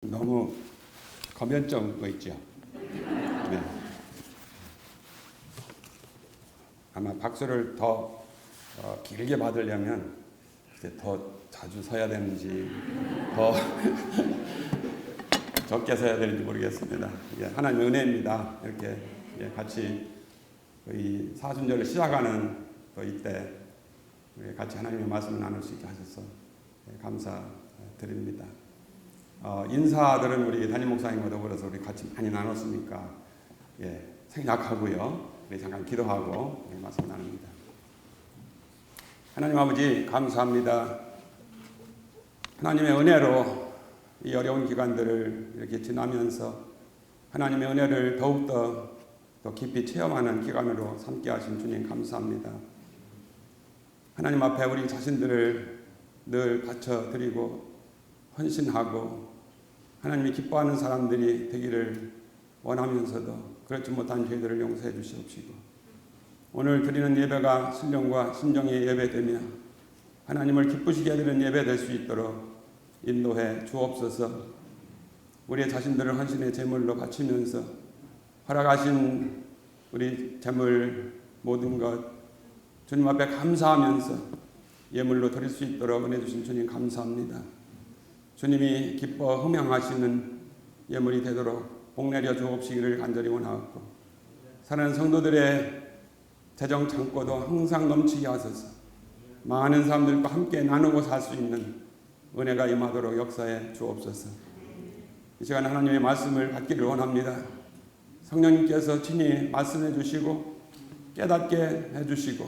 너무 거면적 거 있죠. 네. 아마 박수를 더 길게 받으려면 이제 더 자주 서야 되는지 더 적게 서야 되는지 모르겠습니다. 하나님의 은혜입니다. 이렇게 같이 이 사순절을 시작하는 이때 우리 같이 하나님의 말씀을 나눌 수 있게 하셔서 감사드립니다. 인사들은 우리 담임 목사님과 더불어서 우리 같이 많이 나눴으니까 생략하고요. 우리 잠깐 기도하고 말씀 나눕니다. 하나님 아버지 감사합니다. 하나님의 은혜로 이 어려운 기간들을 이렇게 지나면서 하나님의 은혜를 더욱더 더 깊이 체험하는 기간으로 삼게 하신 주님 감사합니다. 하나님 앞에 우리 자신들을 늘 바쳐드리고 헌신하고 하나님이 기뻐하는 사람들이 되기를 원하면서도 그렇지 못한 저희들을 용서해 주시옵시고 오늘 드리는 예배가 신령과 신정의 예배되며 하나님을 기쁘시게 해드리는 예배 될 수 있도록 인도해 주옵소서. 우리의 자신들을 헌신의 제물로 바치면서 허락하신 우리 제물 모든 것 주님 앞에 감사하면서 예물로 드릴 수 있도록 은혜 주신 주님 감사합니다. 주님이 기뻐 흠양하시는 예물이 되도록 복내려 주옵시기를 간절히 원하옵고 사랑하는 성도들의 재정 창고도 항상 넘치게 하소서. 많은 사람들과 함께 나누고 살 수 있는 은혜가 임하도록 역사해 주옵소서. 이 시간 하나님의 말씀을 받기를 원합니다. 성령님께서 친히 말씀해 주시고 깨닫게 해주시고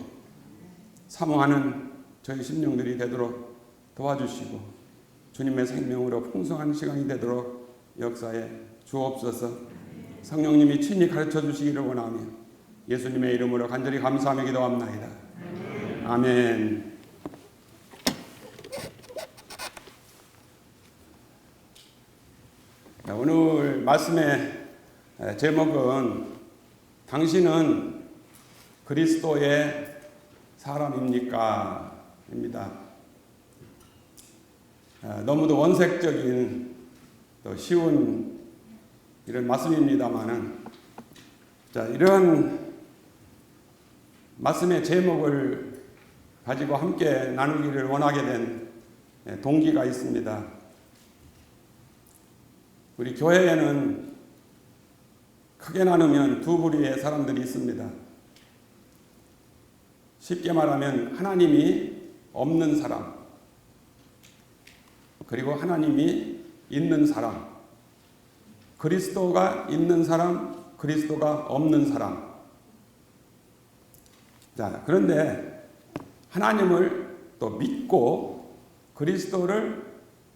사모하는 저희 심령들이 되도록 도와주시고 주님의 생명으로 풍성한 시간이 되도록 역사해 주옵소서. 성령님이 친히 가르쳐 주시기를 원하며 예수님의 이름으로 간절히 감사하며 기도합나이다. 아멘. 오늘 말씀의 제목은 당신은 그리스도의 사람입니까? 입니다. 너무도 원색적인 또 쉬운 이런 말씀입니다만은 이런 말씀의 제목을 가지고 함께 나누기를 원하게 된 동기가 있습니다. 우리 교회에는 크게 나누면 두 부류의 사람들이 있습니다. 쉽게 말하면 하나님이 없는 사람, 그리고 하나님이 있는 사람, 그리스도가 있는 사람, 그리스도가 없는 사람. 그런데 하나님을 또 믿고 그리스도를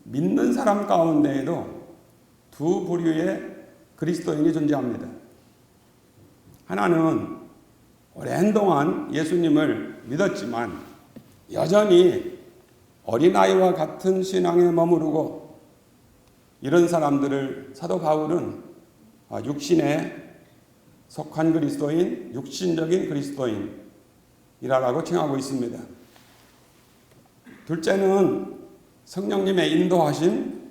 믿는 사람 가운데에도 두 부류의 그리스도인이 존재합니다. 하나는 오랜 동안 예수님을 믿었지만 여전히 어린아이와 같은 신앙에 머무르고 이런 사람들을 사도 바울은 육신에 속한 그리스도인, 육신적인 그리스도인이라고 칭하고 있습니다. 둘째는 성령님의 인도하심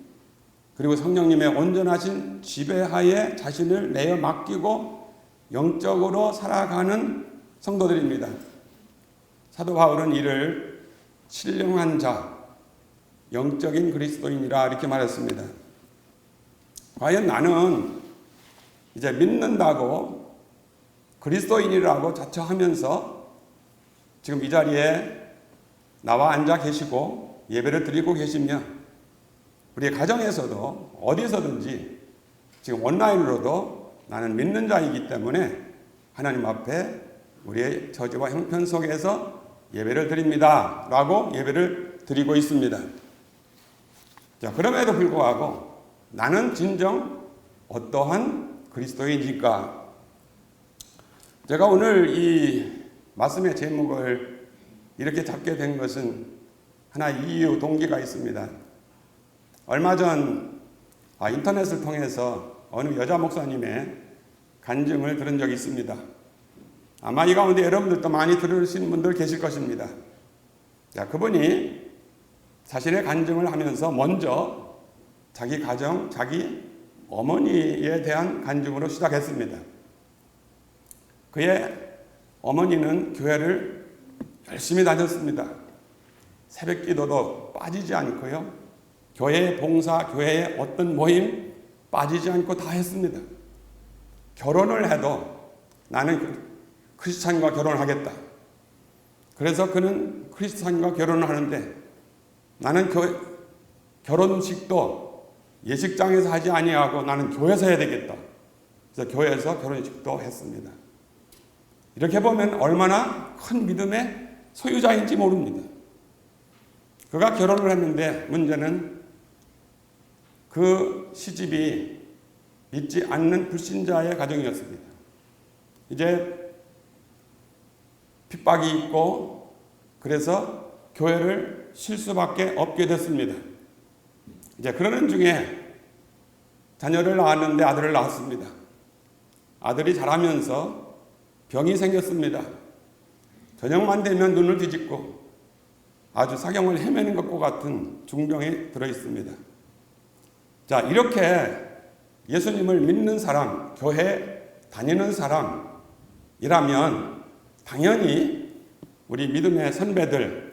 그리고 성령님의 온전하신 지배하에 자신을 내어 맡기고 영적으로 살아가는 성도들입니다. 사도 바울은 이를 신령한 자, 영적인 그리스도인이라 이렇게 말했습니다. 과연 나는 이제 믿는다고 그리스도인이라고 자처하면서 지금 이 자리에 나와 앉아 계시고 예배를 드리고 계시며 우리의 가정에서도 어디서든지 지금 온라인으로도 나는 믿는 자이기 때문에 하나님 앞에 우리의 처지와 형편 속에서 예배를 드립니다 라고 예배를 드리고 있습니다. 그럼에도 불구하고 나는 진정 어떠한 그리스도인일까? 제가 오늘 이 말씀의 제목을 이렇게 잡게 된 것은 하나의 이유 동기가 있습니다. 얼마 전 인터넷을 통해서 어느 여자 목사님의 간증을 들은 적이 있습니다. 아마 이 가운데 여러분들도 많이 들으신 분들 계실 것입니다. 그분이 자신의 간증을 하면서 먼저 자기 가정, 자기 어머니에 대한 간증으로 시작했습니다. 그의 어머니는 교회를 열심히 다녔습니다. 새벽 기도도 빠지지 않고요. 교회 봉사, 교회의 어떤 모임 빠지지 않고 다 했습니다. 결혼을 해도 나는 크리스찬과 결혼하겠다. 그래서 그는 크리스찬과 결혼을 하는데 나는 결혼식도 예식장에서 하지 아니하고 나는 교회에서 해야 되겠다. 그래서 교회에서 결혼식도 했습니다. 이렇게 보면 얼마나 큰 믿음의 소유자인지 모릅니다. 그가 결혼을 했는데 문제는 그 시집이 믿지 않는 불신자의 가정이었습니다. 이제 핍박이 있고 그래서 교회를 쉴 수밖에 없게 됐습니다. 이제 그러는 중에 자녀를 낳았는데 아들을 낳았습니다. 아들이 자라면서 병이 생겼습니다. 저녁만 되면 눈을 뒤집고 아주 사경을 헤매는 것과 같은 중병에 들어 있습니다. 자, 이렇게 예수님을 믿는 사람, 교회 다니는 사람이라면 당연히 우리 믿음의 선배들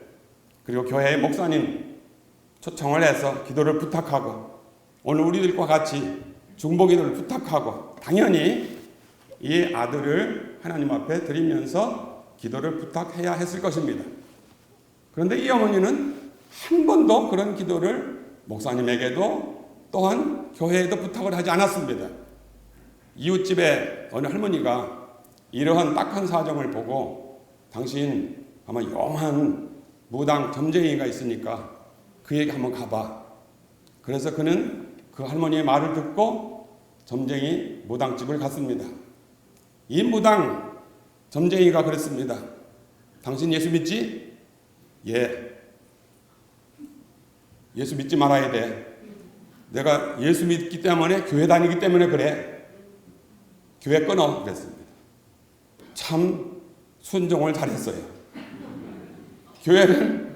그리고 교회의 목사님 초청을 해서 기도를 부탁하고 오늘 우리들과 같이 중보기도를 부탁하고 당연히 이 아들을 하나님 앞에 드리면서 기도를 부탁해야 했을 것입니다. 그런데 이 어머니는 한 번도 그런 기도를 목사님에게도 또한 교회에도 부탁을 하지 않았습니다. 이웃집에 어느 할머니가 이러한 딱한 사정을 보고 당신 아마 영한 무당 점쟁이가 있으니까 그에게 한번 가봐. 그래서 그는 그 할머니의 말을 듣고 점쟁이 무당집을 갔습니다. 이 무당 점쟁이가 그랬습니다. 당신 예수 믿지? 예. 예수 믿지 말아야 돼. 내가 예수 믿기 때문에 교회 다니기 때문에 그래. 교회 끊어. 그랬습니다. 참 순종을 잘했어요. 교회를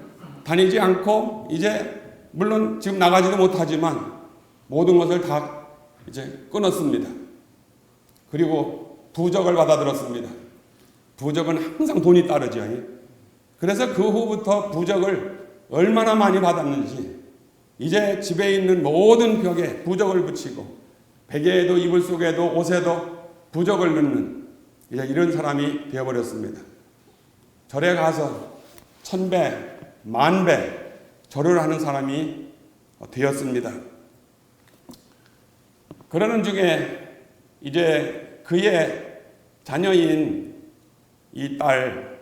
다니지 않고 이제 물론 지금 나가지도 못하지만 모든 것을 다 이제 끊었습니다. 그리고 부적을 받아들었습니다. 부적은 항상 돈이 따르죠. 그래서 그 후부터 부적을 얼마나 많이 받았는지 이제 집에 있는 모든 벽에 부적을 붙이고 베개에도 이불 속에도 옷에도 부적을 넣는 이제 이런 사람이 되어버렸습니다. 절에 가서 1000배, 10,000배 절을 하는 사람이 되었습니다. 그러는 중에 이제 그의 자녀인 이 딸,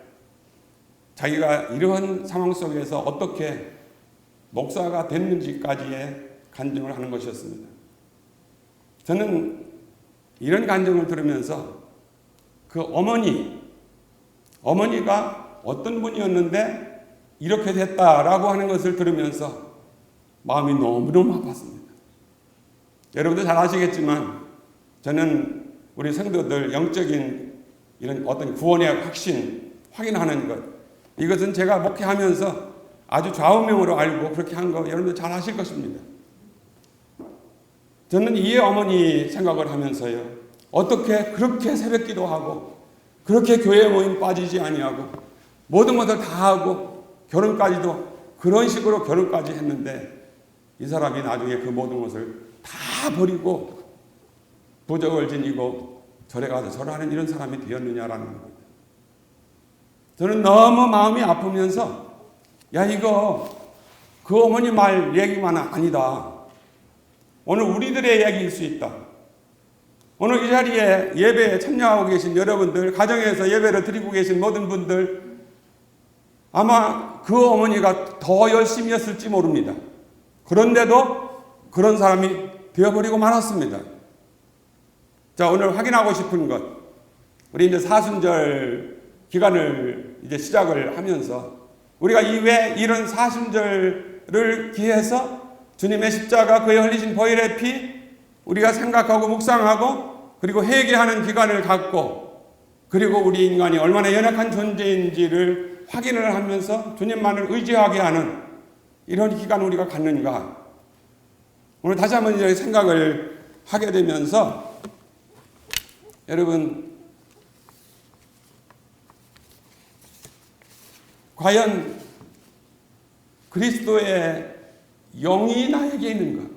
자기가 이러한 상황 속에서 어떻게 목사가 됐는지까지의 간증을 하는 것이었습니다. 저는 이런 간증을 들으면서 그 어머니가 어떤 분이었는데 이렇게 됐다라고 하는 것을 들으면서 마음이 너무너무 아팠습니다. 여러분들 잘 아시겠지만 저는 우리 성도들 영적인 이런 어떤 구원의 확신, 확인하는 것, 이것은 제가 목회하면서 아주 좌우명으로 알고 그렇게 한 거 여러분들 잘 아실 것입니다. 저는 이 어머니 생각을 하면서요, 어떻게 그렇게 새벽 기도하고 그렇게 교회 모임 빠지지 아니하고 모든 것을 다 하고 결혼까지도 그런 식으로 결혼까지 했는데 이 사람이 나중에 그 모든 것을 다 버리고 부적을 지니고 절에 가서 절하는 이런 사람이 되었느냐라는 겁니다. 저는 너무 마음이 아프면서 야, 이거 그 어머니 말 얘기만 아니다. 오늘 우리들의 얘기일 수 있다. 오늘 이 자리에 예배에 참여하고 계신 여러분들, 가정에서 예배를 드리고 계신 모든 분들, 아마 그 어머니가 더 열심히 했을지 모릅니다. 그런데도 그런 사람이 되어버리고 말았습니다. 자, 오늘 확인하고 싶은 것, 우리 이제 사순절 기간을 이제 시작을 하면서 우리가 이외 이런 사순절을 기해서 주님의 십자가, 그의 흘리신 보혈의 피 우리가 생각하고 묵상하고 그리고 회개하는 기간을 갖고 그리고 우리 인간이 얼마나 연약한 존재인지를 확인을 하면서 주님만을 의지하게 하는 이런 기간을 우리가 갖는가. 오늘 다시 한번 이렇게 생각을 하게 되면서 여러분, 과연 그리스도의 영이 나에게 있는가?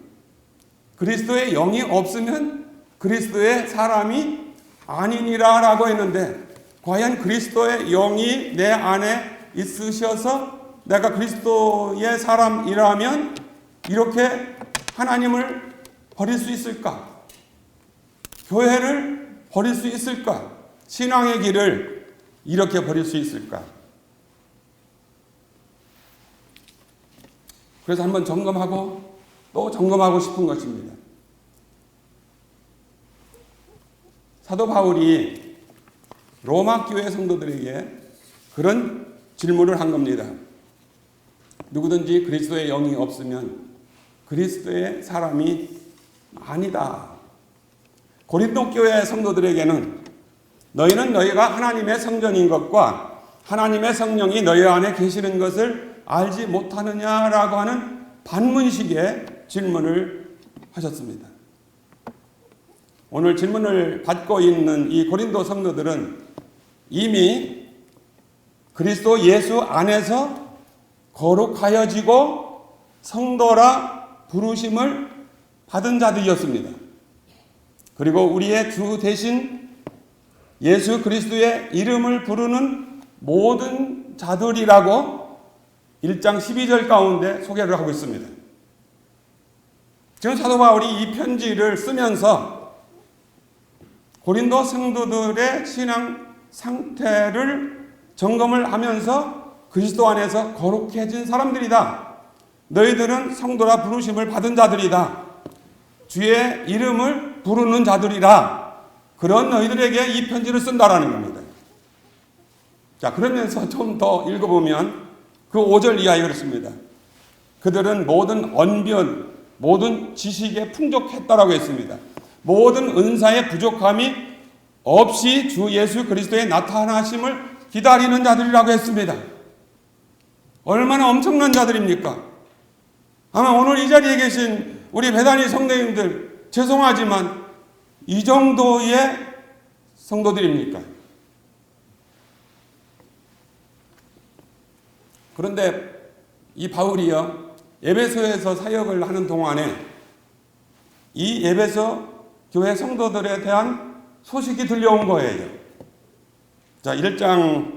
그리스도의 영이 없으면 그리스도의 사람이 아니니라 라고 했는데, 과연 그리스도의 영이 내 안에 있으셔서 내가 그리스도의 사람이라면 이렇게 하나님을 버릴 수 있을까? 교회를 버릴 수 있을까? 신앙의 길을 이렇게 버릴 수 있을까? 그래서 한번 점검하고 또 점검하고 싶은 것입니다. 사도 바울이 로마 교회 성도들에게 그런 질문을 한 겁니다. 누구든지 그리스도의 영이 없으면 그리스도의 사람이 아니다. 고린도 교회 성도들에게는 너희는 너희가 하나님의 성전인 것과 하나님의 성령이 너희 안에 계시는 것을 알지 못하느냐라고 하는 반문식의 질문을 하셨습니다. 오늘 질문을 받고 있는 이 고린도 성도들은 이미 그리스도 예수 안에서 거룩하여지고 성도라 부르심을 받은 자들이었습니다. 그리고 우리의 주 대신 예수 그리스도의 이름을 부르는 모든 자들이라고 1장 12절 가운데 소개를 하고 있습니다. 지금 사도 바울이 이 편지를 쓰면서 고린도 성도들의 신앙 상태를 점검을 하면서 그리스도 안에서 거룩해진 사람들이다. 너희들은 성도라 부르심을 받은 자들이다. 주의 이름을 부르는 자들이라. 그런 너희들에게 이 편지를 쓴다라는 겁니다. 자, 그러면서 좀 더 읽어보면 그 5절 이하에 그렇습니다. 그들은 모든 언변, 모든 지식에 풍족했다라고 했습니다. 모든 은사의 부족함이 없이 주 예수 그리스도의 나타나심을 기다리는 자들이라고 했습니다. 얼마나 엄청난 자들입니까? 아마 오늘 이 자리에 계신 우리 배단위 성도님들, 죄송하지만 이 정도의 성도들입니까? 그런데 이 바울이요, 에베소에서 사역을 하는 동안에 이 에베소 교회 성도들에 대한 소식이 들려온 거예요. 자, 1장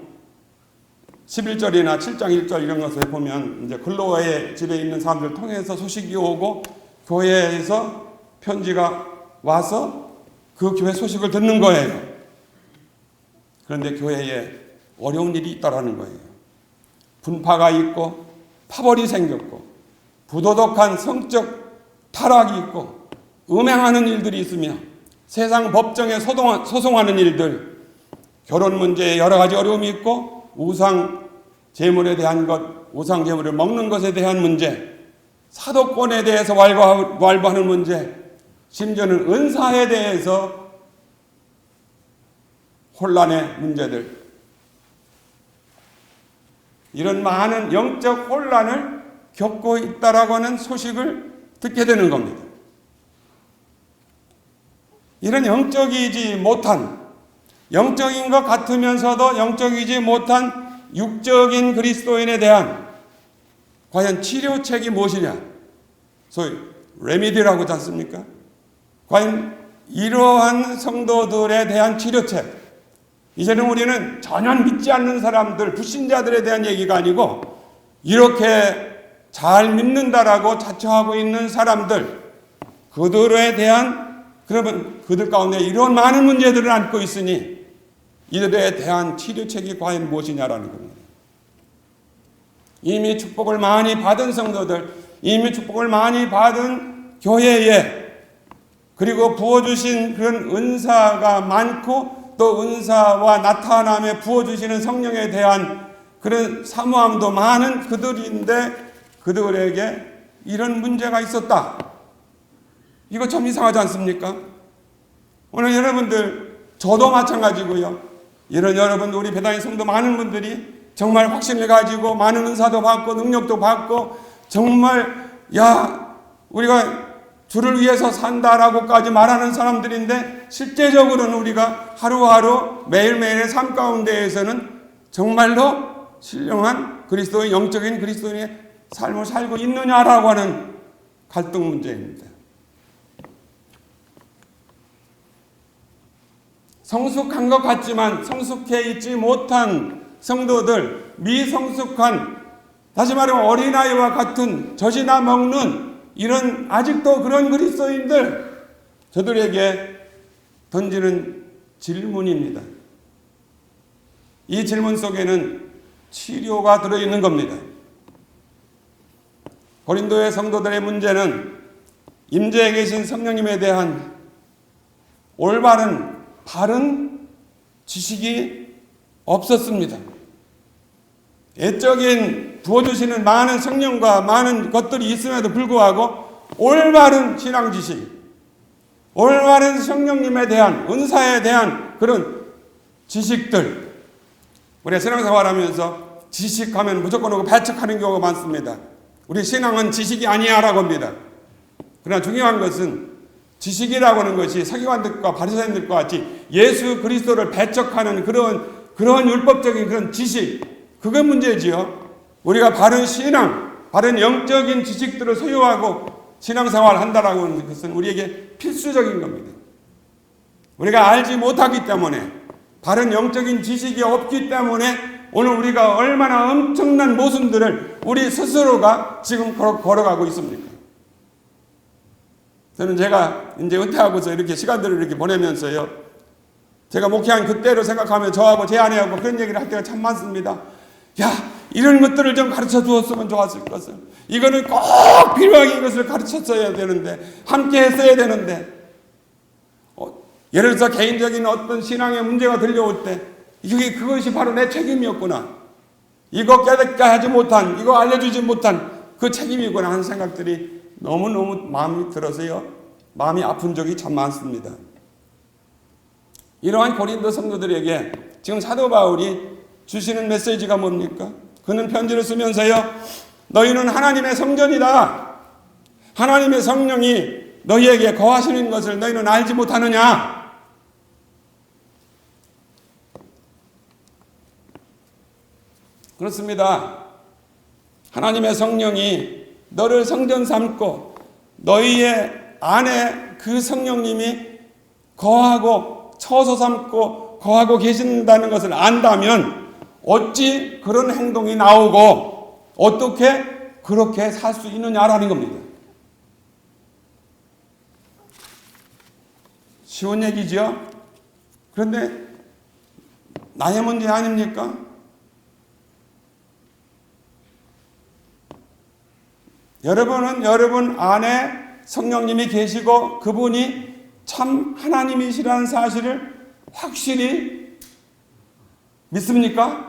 11절이나 7장 1절 이런 것을 보면 이제 글로의 집에 있는 사람들을 통해서 소식이 오고 교회에서 편지가 와서 그 교회 소식을 듣는 거예요. 그런데 교회에 어려운 일이 있다라는 거예요. 분파가 있고 파벌이 생겼고 부도덕한 성적 타락이 있고 음행하는 일들이 있으며 세상 법정에 소송하는 일들, 결혼 문제에 여러 가지 어려움이 있고 우상 제물에 대한 것, 우상 제물을 먹는 것에 대한 문제, 사도권에 대해서 왈부하는 문제, 심지어는 은사에 대해서 혼란의 문제들, 이런 많은 영적 혼란을 겪고 있다라고 하는 소식을 듣게 되는 겁니다. 이런 영적이지 못한, 영적인 것 같으면서도 영적이지 못한 육적인 그리스도인에 대한 과연 치료책이 무엇이냐? 소위 레미디라고 하지 않습니까? 과연 이러한 성도들에 대한 치료책, 이제는 우리는 전혀 믿지 않는 사람들, 불신자들에 대한 얘기가 아니고 이렇게 잘 믿는다라고 자처하고 있는 사람들, 그들에 대한, 그러면 그들 가운데 이런 많은 문제들을 안고 있으니 이들에 대한 치료책이 과연 무엇이냐라는 겁니다. 이미 축복을 많이 받은 성도들, 이미 축복을 많이 받은 교회에, 그리고 부어주신 그런 은사가 많고 또 은사와 나타남에 부어주시는 성령에 대한 그런 사모함도 많은 그들인데 그들에게 이런 문제가 있었다. 이거 좀 이상하지 않습니까? 오늘 여러분들, 저도 마찬가지고요. 이런 여러분, 우리 배단위 성도 많은 분들이 정말 확신을 가지고 많은 은사도 받고 능력도 받고 정말 우리가 주를 위해서 산다라고까지 말하는 사람들인데 실제적으로는 우리가 하루하루 매일매일의 삶 가운데에서는 정말로 신령한 그리스도의 영적인 그리스도인의 삶을 살고 있느냐라고 하는 갈등 문제입니다. 성숙한 것 같지만 성숙해 있지 못한 성도들, 미성숙한, 다시 말하면 어린아이와 같은 젖이나 먹는 이런 아직도 그런 그리스도인들, 저들에게 던지는 질문입니다. 이 질문 속에는 치료가 들어있는 겁니다. 고린도의 성도들의 문제는 임재에 계신 성령님에 대한 올바른 바른 지식이 없었습니다. 애적인 부어주시는 많은 성령과 많은 것들이 있음에도 불구하고 올바른 신앙 지식, 올바른 성령님에 대한 은사에 대한 그런 지식들, 우리가 신앙생활하면서 지식하면 무조건 오고 배척하는 경우가 많습니다. 우리 신앙은 지식이 아니야라고 합니다. 그러나 중요한 것은 지식이라고 하는 것이 서기관들과 바리새인들과 같이 예수 그리스도를 배척하는 그런 율법적인 그런 지식, 그게 문제지요. 우리가 바른 신앙, 바른 영적인 지식들을 소유하고 신앙생활을 한다라고 하는 것은 우리에게 필수적인 겁니다. 우리가 알지 못하기 때문에, 바른 영적인 지식이 없기 때문에 오늘 우리가 얼마나 엄청난 모순들을 우리 스스로가 지금 걸어가고 있습니까? 저는 제가 이제 은퇴하고서 이렇게 시간들을 이렇게 보내면서요, 제가 목회한 그때로 생각하면 저하고 제 아내하고 그런 얘기를 할 때가 참 많습니다. 야, 이런 것들을 좀 가르쳐 주었으면 좋았을 것을. 이거는 꼭 필요하게 이것을 가르쳤어야 되는데, 함께 했어야 되는데, 예를 들어서 개인적인 어떤 신앙의 문제가 들려올 때, 그것이 바로 내 책임이었구나. 이거 깨닫게 하지 못한, 이거 알려주지 못한 그 책임이구나 하는 생각들이 너무너무 마음이 들어서요, 마음이 아픈 적이 참 많습니다. 이러한 고린도 성도들에게 지금 사도 바울이 주시는 메시지가 뭡니까? 그는 편지를 쓰면서요, 너희는 하나님의 성전이다. 하나님의 성령이 너희에게 거하시는 것을 너희는 알지 못하느냐? 그렇습니다. 하나님의 성령이 너를 성전 삼고 너희의 안에 그 성령님이 거하고 처소 삼고 거하고 계신다는 것을 안다면 어찌 그런 행동이 나오고 어떻게 그렇게 살 수 있느냐라는 겁니다. 쉬운 얘기죠. 그런데 나의 문제 아닙니까? 여러분은 여러분 안에 성령님이 계시고 그분이 참 하나님이시라는 사실을 확실히 믿습니까?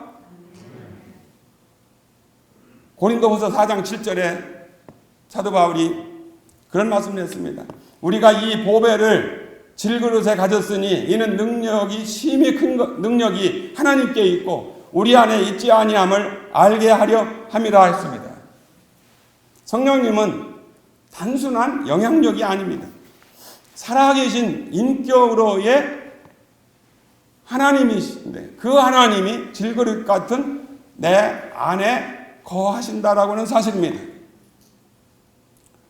고린도후서 4장 7절에 사도 바울이 그런 말씀을 했습니다. 우리가 이 보배를 질그릇에 가졌으니 이는 능력이 심히 큰 능력이 하나님께 있고 우리 안에 있지 아니함을 알게 하려 함이라 했습니다. 성령님은 단순한 영향력이 아닙니다. 살아계신 인격으로의 하나님이신데 그 하나님이 질그릇 같은 내 안에 거하신다라고 하는 사실입니다.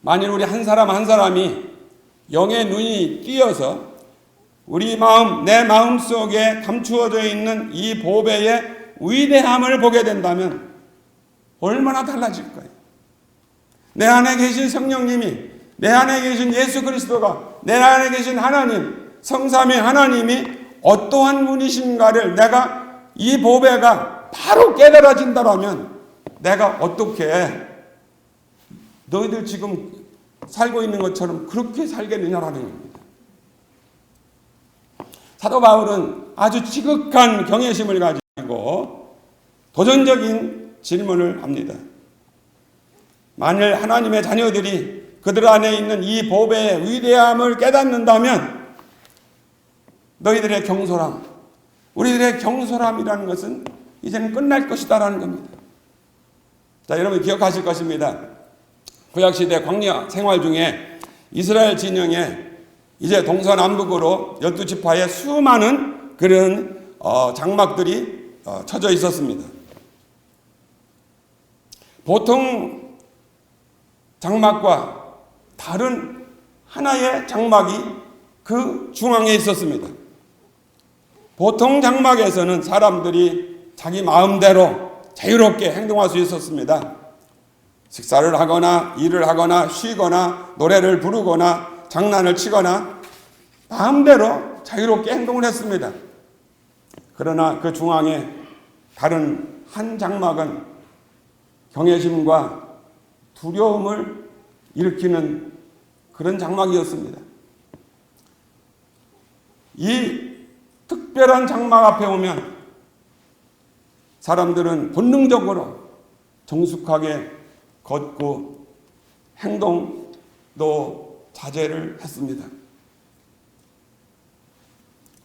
만일 우리 한 사람 한 사람이 영의 눈이 띄어서 우리 마음, 내 마음 속에 감추어져 있는 이 보배의 위대함을 보게 된다면 얼마나 달라질까요? 내 안에 계신 성령님이, 내 안에 계신 예수 그리스도가, 내 안에 계신 하나님, 성삼위 하나님이 어떠한 분이신가를 내가 이 보배가 바로 깨달아진다라면 내가 어떻게 너희들 지금 살고 있는 것처럼 그렇게 살겠느냐라는 겁니다. 사도 바울은 아주 지극한 경외심을 가지고 도전적인 질문을 합니다. 만일 하나님의 자녀들이 그들 안에 있는 이 보배의 위대함을 깨닫는다면 너희들의 경솔함, 우리들의 경솔함이라는 것은 이제는 끝날 것이다라는 겁니다. 자, 여러분 기억하실 것입니다. 구약시대 광야 생활 중에 이스라엘 진영에 이제 동서남북으로 12지파에 수많은 그런 장막들이 쳐져 있었습니다. 보통 장막과 다른 하나의 장막이 그 중앙에 있었습니다. 보통 장막에서는 사람들이 자기 마음대로 자유롭게 행동할 수 있었습니다. 식사를 하거나 일을 하거나 쉬거나 노래를 부르거나 장난을 치거나 마음대로 자유롭게 행동을 했습니다. 그러나 그 중앙에 다른 한 장막은 경외심과 두려움을 일으키는 그런 장막이었습니다. 이 특별한 장막 앞에 오면 사람들은 본능적으로 정숙하게 걷고 행동도 자제를 했습니다.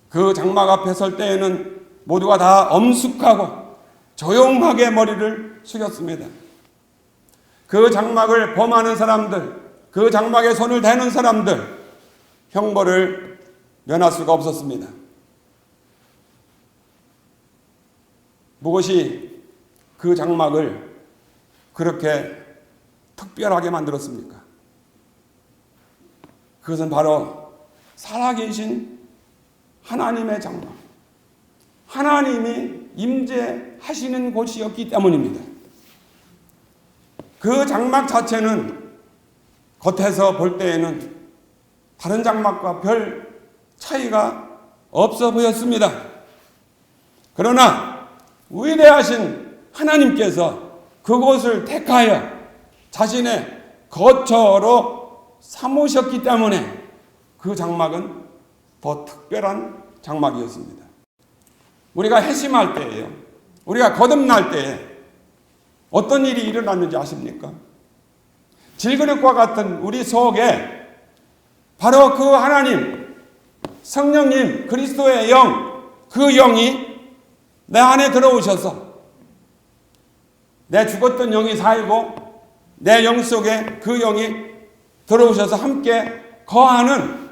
그 장막 앞에 설 때에는 모두가 다 엄숙하고 조용하게 머리를 숙였습니다. 그 장막을 범하는 사람들, 그 장막에 손을 대는 사람들, 형벌을 면할 수가 없었습니다. 무엇이 그 장막을 그렇게 특별하게 만들었습니까? 그것은 바로 살아계신 하나님의 장막, 하나님이 임재하시는 곳이었기 때문입니다. 그 장막 자체는 겉에서 볼 때에는 다른 장막과 별 차이가 없어 보였습니다. 그러나 위대하신 하나님께서 그곳을 택하여 자신의 거처로 삼으셨기 때문에 그 장막은 더 특별한 장막이었습니다. 우리가 회심할 때예요. 우리가 거듭날 때에 어떤 일이 일어났는지 아십니까? 질그릇과 같은 우리 속에 바로 그 하나님, 성령님, 그리스도의 영, 그 영이 내 안에 들어오셔서 내 죽었던 영이 살고 내 영 속에 그 영이 들어오셔서 함께 거하는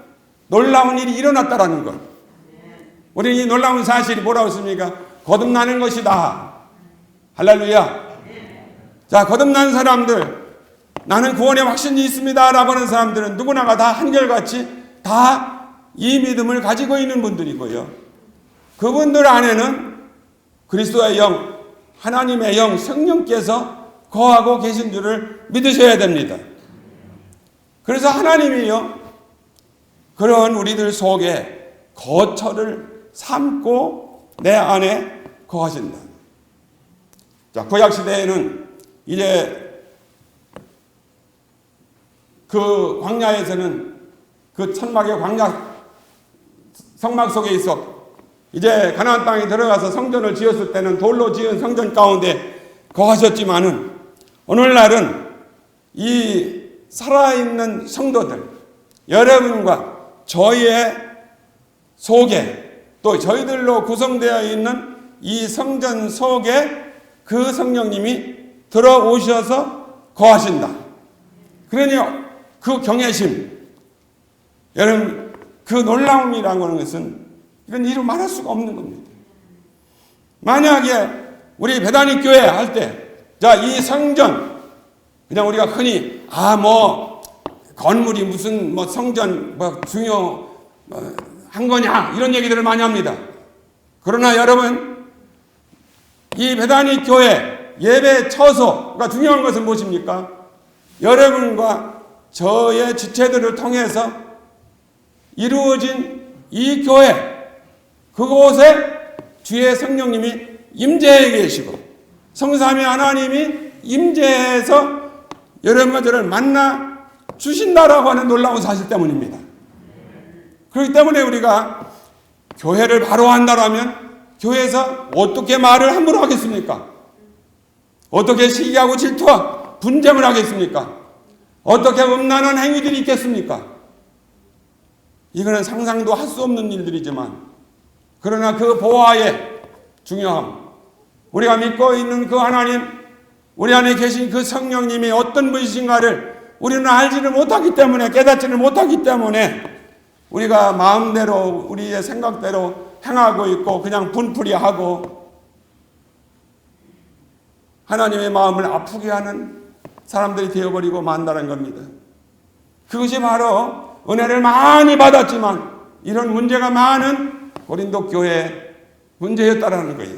놀라운 일이 일어났다라는 것. 우리는 이 놀라운 사실이 뭐라고 했습니까? 거듭나는 것이다. 할렐루야. 자, 거듭난 사람들, 나는 구원의 확신이 있습니다 라고 하는 사람들은 누구나가 다 한결같이 다 이 믿음을 가지고 있는 분들이고요. 그분들 안에는 그리스도의 영, 하나님의 영, 성령께서 거하고 계신 줄을 믿으셔야 됩니다. 그래서 하나님이요, 그런 우리들 속에 거처를 삼고 내 안에 거하신다. 자, 구약시대에는 이제 그 광야에서는 그 천막의 광야 성막 속에 있어 이제 가나안 땅에 들어가서 성전을 지었을 때는 돌로 지은 성전 가운데 거하셨지만은 오늘날은 이 살아있는 성도들, 여러분과 저희의 속에 또 저희들로 구성되어 있는 이 성전 속에 그 성령님이 들어오셔서 거하신다. 그러니 그 경외심, 여러분 그 놀라움이라고 하는 것은 이런 이루 말할 수가 없는 겁니다. 만약에 우리 베다니 교회 할 때, 자, 이 성전, 그냥 우리가 흔히, 건물이 무슨, 성전, 중요한 거냐, 이런 얘기들을 많이 합니다. 그러나 여러분, 이 베다니 교회 예배 처소가 중요한 것은 무엇입니까? 여러분과 저의 지체들을 통해서 이루어진 이 교회, 그곳에 주의 성령님이 임재해 계시고 성삼위 하나님이 임재해서 여러분과 저를 만나 주신다라고 하는 놀라운 사실 때문입니다. 그렇기 때문에 우리가 교회를 바로 한다라면 교회에서 어떻게 말을 함부로 하겠습니까? 어떻게 시기하고 질투와 분쟁을 하겠습니까? 어떻게 음란한 행위들이 있겠습니까? 이거는 상상도 할 수 없는 일들이지만, 그러나 그 보화의 중요함, 우리가 믿고 있는 그 하나님, 우리 안에 계신 그 성령님이 어떤 분이신가를 우리는 알지를 못하기 때문에, 깨닫지를 못하기 때문에 우리가 마음대로 우리의 생각대로 행하고 있고 그냥 분풀이하고 하나님의 마음을 아프게 하는 사람들이 되어버리고 만다는 겁니다. 그것이 바로 은혜를 많이 받았지만 이런 문제가 많은 고린도 교회의 문제였다라는 거예요.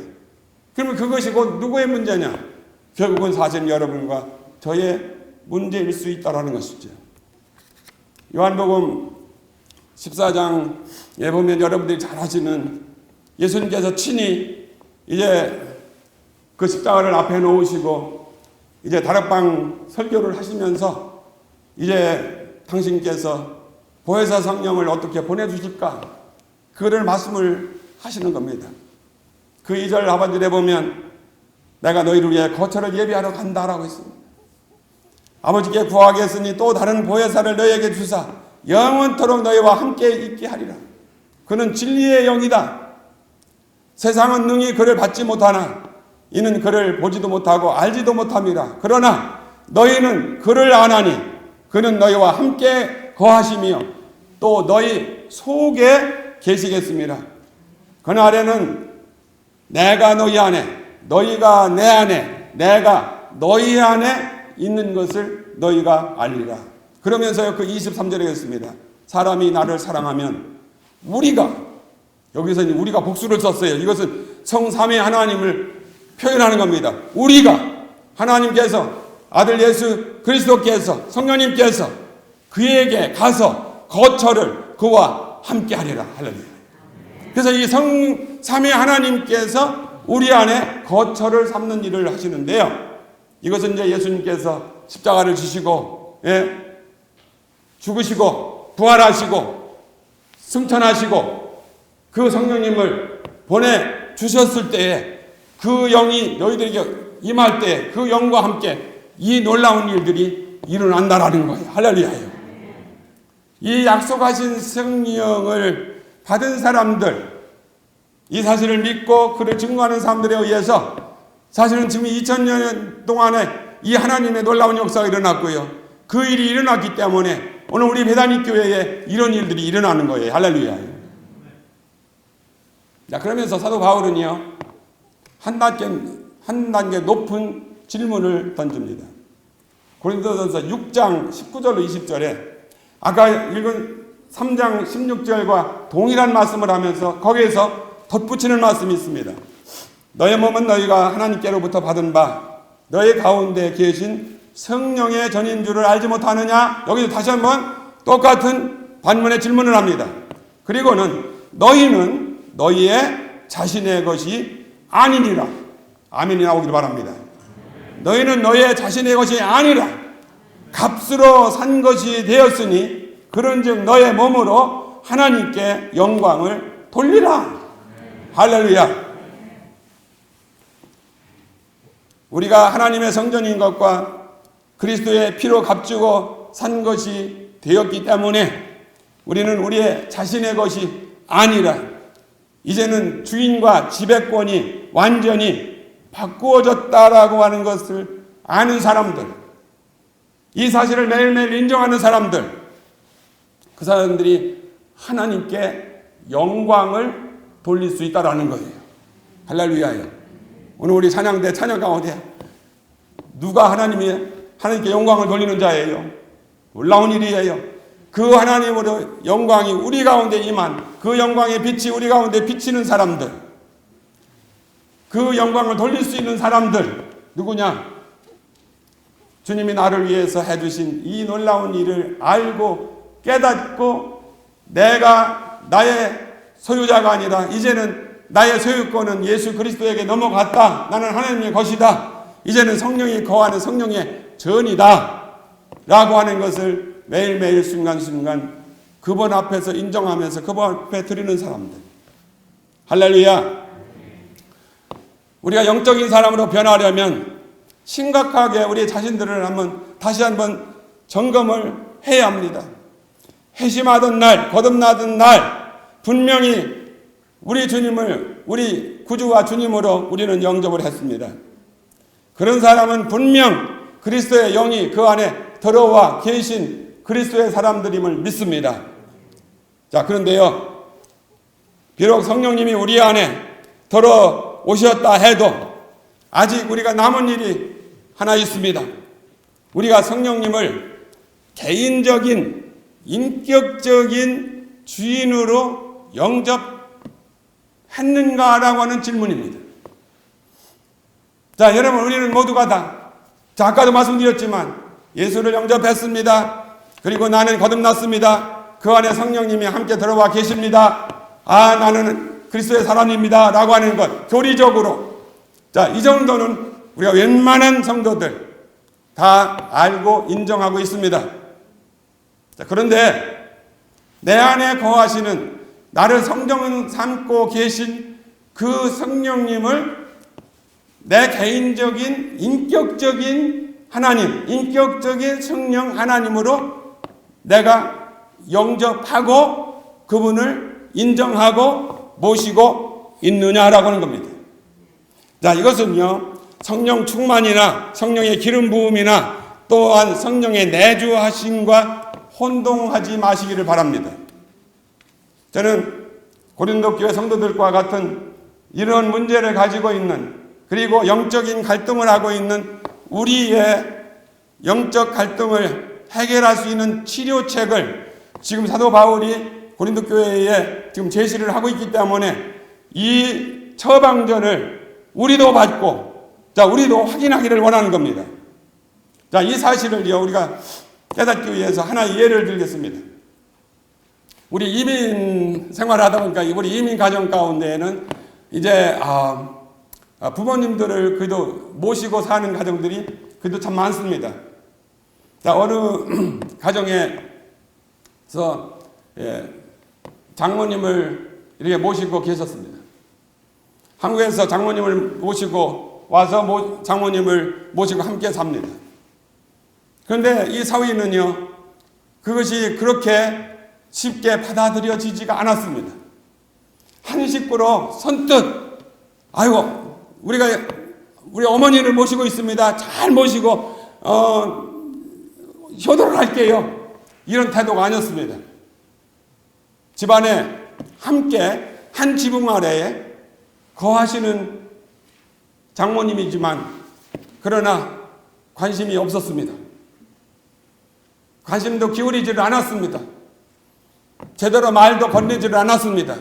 그러면 그것이 곧 누구의 문제냐? 결국은 사실 여러분과 저의 문제일 수 있다라는 것이죠. 요한복음 14장에 보면 여러분들이 잘 아시는 예수님께서 친히 이제 그 십자가를 앞에 놓으시고 이제 다락방 설교를 하시면서 이제 당신께서 보혜사 성령을 어떻게 보내주실까? 그를 말씀을 하시는 겁니다. 그 2절 하반절에 보면 내가 너희를 위해 거처를 예비하러 간다라고 했습니다. 아버지께 구하겠으니 또 다른 보혜사를 너희에게 주사 영원토록 너희와 함께 있게 하리라. 그는 진리의 영이다. 세상은 능히 그를 받지 못하나 이는 그를 보지도 못하고 알지도 못함이라. 그러나 너희는 그를 아나니 그는 너희와 함께 거하시며 또 너희 속에 계시겠습니다. 그날에는 내가 너희 안에 너희가 내 안에 내가 너희 안에 있는 것을 너희가 알리라. 그러면서요 그 23절에 했습니다. 사람이 나를 사랑하면 우리가, 여기서 우리가 복수를 썼어요. 이것은 성삼위 하나님을 표현하는 겁니다. 우리가, 하나님께서, 아들 예수 그리스도께서, 성령님께서 그에게 가서 거처를 그와 함께 하리라. 할렐루야. 그래서 이 성삼위 하나님께서 우리 안에 거처를 삼는 일을 하시는데요. 이것은 이제 예수님께서 십자가를 지시고, 죽으시고, 부활하시고, 승천하시고, 그 성령님을 보내주셨을 때에 그 영이 너희들에게 임할 때 그 영과 함께 이 놀라운 일들이 일어난다라는 거예요. 할렐루야예요. 이 약속하신 성령을 받은 사람들, 이 사실을 믿고 그를 증거하는 사람들에 의해서 사실은 지금 2000년 동안에 이 하나님의 놀라운 역사가 일어났고요. 그 일이 일어났기 때문에 오늘 우리 베다니 교회에 이런 일들이 일어나는 거예요. 할렐루야. 자, 그러면서 사도 바울은요, 한 단계 높은 질문을 던집니다. 고린도전서 6장 19절로 20절에 아까 읽은 3장 16절과 동일한 말씀을 하면서 거기에서 덧붙이는 말씀이 있습니다. 너의 몸은 너희가 하나님께로부터 받은 바 너희 가운데 계신 성령의 전인 줄을 알지 못하느냐? 여기서 다시 한번 똑같은 반문의 질문을 합니다. 그리고는 너희는 너희의 자신의 것이 아니니라. 아멘이 나오기를 바랍니다. 너희는 너희의 자신의 것이 아니라 값으로 산 것이 되었으니 그런즉 너의 몸으로 하나님께 영광을 돌리라. 할렐루야. 우리가 하나님의 성전인 것과 그리스도의 피로 값주고 산 것이 되었기 때문에 우리는 우리의 자신의 것이 아니라 이제는 주인과 지배권이 완전히 바꾸어졌다라고 하는 것을 아는 사람들, 이 사실을 매일매일 인정하는 사람들, 그 사람들이 하나님께 영광을 돌릴 수 있다라는 거예요. 할렐루야예요. 오늘 우리 찬양대 찬양 가운데 누가 하나님께 영광을 돌리는 자예요? 놀라운 일이에요. 그 하나님으로 영광이 우리 가운데 임한 그 영광의 빛이 우리 가운데 비치는 사람들, 그 영광을 돌릴 수 있는 사람들 누구냐? 주님이 나를 위해서 해주신 이 놀라운 일을 알고 깨닫고 내가 나의 소유자가 아니라 이제는 나의 소유권은 예수 그리스도에게 넘어갔다. 나는 하나님의 것이다. 이제는 성령이 거하는 성령의 전이다. 라고 하는 것을 매일매일 순간순간 그분 앞에서 인정하면서 그분 앞에 드리는 사람들. 할렐루야. 우리가 영적인 사람으로 변하려면 심각하게 우리 자신들을 다시 한번 점검을 해야 합니다. 회심하던 날, 거듭나던 날 분명히 우리 주님을 우리 구주와 주님으로 우리는 영접을 했습니다. 그런 사람은 분명 그리스도의 영이 그 안에 들어와 계신 그리스도의 사람들임을 믿습니다. 자, 그런데요, 비록 성령님이 우리 안에 들어오셨다 해도 아직 우리가 남은 일이 하나 있습니다. 우리가 성령님을 개인적인 인격적인 주인으로 영접했는가라고 하는 질문입니다. 자, 여러분, 우리는 모두가 다, 자, 아까도 말씀드렸지만 예수를 영접했습니다. 그리고 나는 거듭났습니다. 그 안에 성령님이 함께 들어와 계십니다. 아, 나는 그리스도의 사람입니다 라고 하는 것, 교리적으로, 자, 이 정도는 우리가 웬만한 성도들 다 알고 인정하고 있습니다. 자, 그런데 내 안에 거하시는, 나를 성령 삼고 계신 그 성령님을 내 개인적인 인격적인 하나님, 인격적인 성령 하나님으로 내가 영접하고 그분을 인정하고 모시고 있느냐라고 하는 겁니다. 자, 이것은요, 성령 충만이나 성령의 기름 부음이나 또한 성령의 내주하심과 혼동하지 마시기를 바랍니다. 저는 고린도 교회 성도들과 같은 이런 문제를 가지고 있는, 그리고 영적인 갈등을 하고 있는 우리의 영적 갈등을 해결할 수 있는 치료책을 지금 사도 바울이 고린도 교회에 지금 제시를 하고 있기 때문에 이 처방전을 우리도 받고, 자, 우리도 확인하기를 원하는 겁니다. 자, 이 사실을요, 우리가 깨닫기 위해서 하나의 예를 들겠습니다. 우리 이민 생활하다 보니까 우리 이민 가정 가운데에는 이제 부모님들을 그래도 모시고 사는 가정들이 그래도 참 많습니다. 자, 어느 가정에서 장모님을 이렇게 모시고 계셨습니다. 한국에서 장모님을 모시고 와서 장모님을 모시고 함께 삽니다. 그런데 이 사위는요, 그것이 그렇게 쉽게 받아들여지지가 않았습니다. 한 식구로 선뜻, 아이고, 우리 어머니를 모시고 있습니다. 잘 모시고, 효도를 할게요. 이런 태도가 아니었습니다. 집안에 함께 한 지붕 아래에 거하시는 장모님이지만, 그러나 관심이 없었습니다. 관심도 기울이지를 않았습니다. 제대로 말도 건네지를 않았습니다.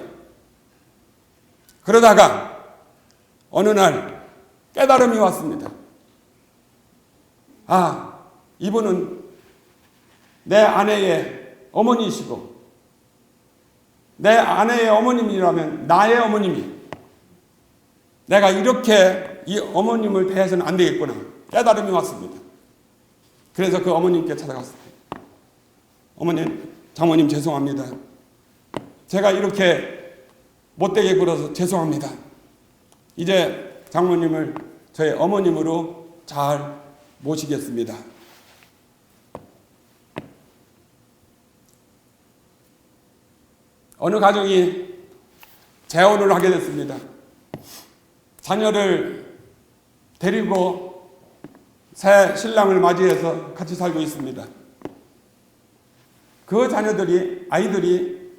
그러다가 어느 날 깨달음이 왔습니다. 아, 이분은 내 아내의 어머니이시고, 내 아내의 어머님이라면 나의 어머님이, 내가 이렇게 이 어머님을 대해서는 안 되겠구나. 깨달음이 왔습니다. 그래서 그 어머님께 찾아갔습니다. 어머님, 장모님 죄송합니다. 제가 이렇게 못되게 굴어서 죄송합니다. 이제 장모님을 저의 어머님으로 잘 모시겠습니다. 어느 가정이 재혼을 하게 됐습니다. 자녀를 데리고 새 신랑을 맞이해서 같이 살고 있습니다. 그 아이들이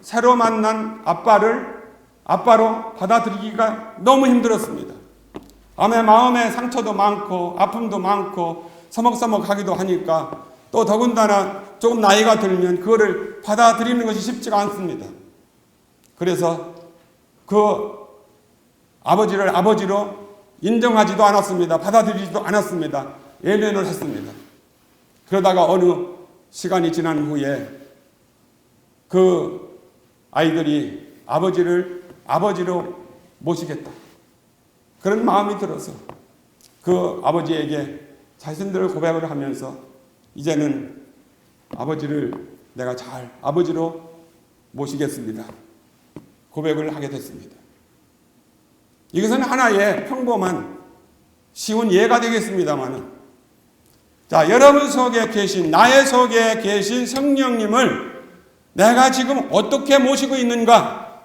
새로 만난 아빠로 받아들이기가 너무 힘들었습니다. 마음에 상처도 많고 아픔도 많고 서먹서먹하기도 하니까, 또 더군다나 조금 나이가 들면 그거를 받아들이는 것이 쉽지가 않습니다. 그래서 그 아버지를 아버지로 인정하지도 않았습니다. 받아들이지도 않았습니다. 외면을 했습니다. 그러다가 어느 시간이 지난 후에 그 아이들이 아버지를 아버지로 모시겠다, 그런 마음이 들어서 그 아버지에게 자신들 고백을 하면서 이제는 아버지를 내가 잘 아버지로 모시겠습니다, 고백을 하게 됐습니다. 이것은 하나의 평범한 쉬운 예가 되겠습니다만, 자, 여러분 속에 계신, 나의 속에 계신 성령님을 내가 지금 어떻게 모시고 있는가?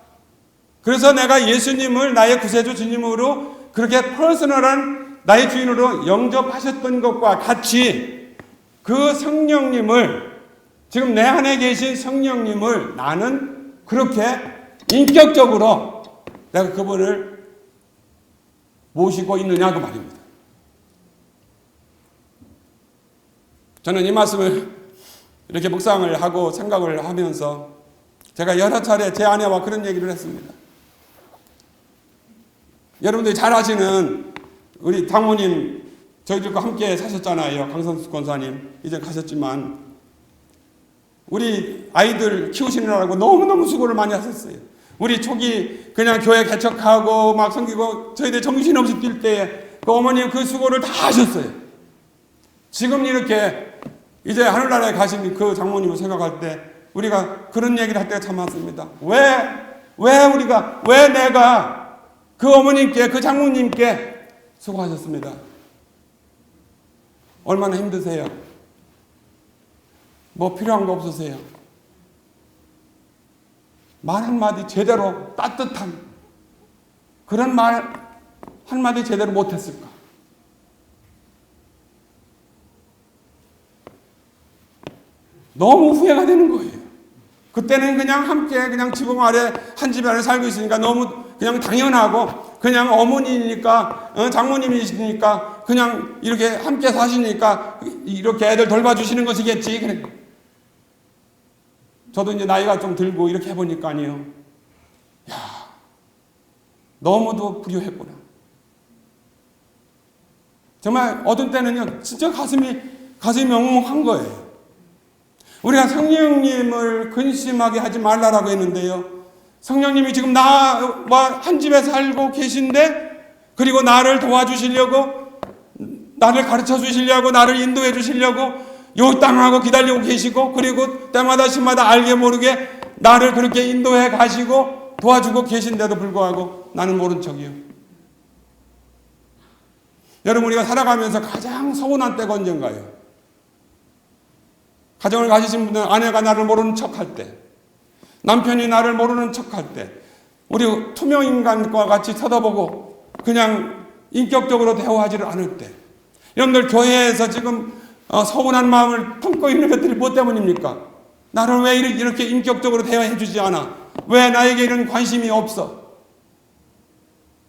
그래서 내가 예수님을 나의 구세주 주님으로 그렇게 퍼스널한 나의 주인으로 영접하셨던 것과 같이 그 성령님을, 지금 내 안에 계신 성령님을 나는 그렇게 인격적으로 내가 그분을 모시고 있느냐 그 말입니다. 저는 이 말씀을 이렇게 묵상을 하고 생각을 하면서 제가 여러 차례 제 아내와 그런 얘기를 했습니다. 여러분들이 잘 아시는 우리 장모님, 저희들과 함께 사셨잖아요. 강선수 권사님. 이제 가셨지만 우리 아이들 키우시느라고 너무너무 수고를 많이 하셨어요. 우리 초기 그냥 교회 개척하고 막 섬기고 저희들 정신없이 뛸 때에 그 어머님 그 수고를 다 하셨어요. 지금 이렇게 이제 하늘나라에 가신 그 장모님을 생각할 때 우리가 그런 얘기를 할 때가 참 많습니다. 왜 내가 그 어머님께, 그 장모님께 수고하셨습니다. 얼마나 힘드세요? 뭐 필요한 거 없으세요? 말 한마디 제대로 따뜻한 그런 말 한마디 제대로 못했을까? 너무 후회가 되는 거예요. 그때는 그냥 함께 그냥 지붕 아래 한 집 안에 살고 있으니까 너무 그냥 당연하고 그냥 어머니니까 장모님이시니까 그냥 이렇게 함께 사시니까 이렇게 애들 돌봐주시는 것이겠지. 그래. 저도 이제 나이가 좀 들고 이렇게 해보니까요. 야, 너무도 불효했구나. 정말 어떤 때는요, 진짜 가슴이 멍멍한 거예요. 우리가 성령님을 근심하게 하지 말라라고 했는데요. 성령님이 지금 나와 한 집에 살고 계신데, 그리고 나를 도와주시려고, 나를 가르쳐 주시려고, 나를 인도해 주시려고 요땅하고 기다리고 계시고, 그리고 때마다 시마다 알게 모르게 나를 그렇게 인도해 가시고 도와주고 계신데도 불구하고 나는 모른 척이요. 여러분, 우리가 살아가면서 가장 서운한 때가 언젠가요? 가정을 가지신 분들은 아내가 나를 모르는 척할 때, 남편이 나를 모르는 척할 때, 우리 투명인간과 같이 쳐다보고 그냥 인격적으로 대화하지를 않을 때, 여러분들 교회에서 지금 서운한 마음을 품고 있는 것들이 뭐 때문입니까? 나를 왜 이렇게 인격적으로 대화해 주지 않아? 왜 나에게 이런 관심이 없어?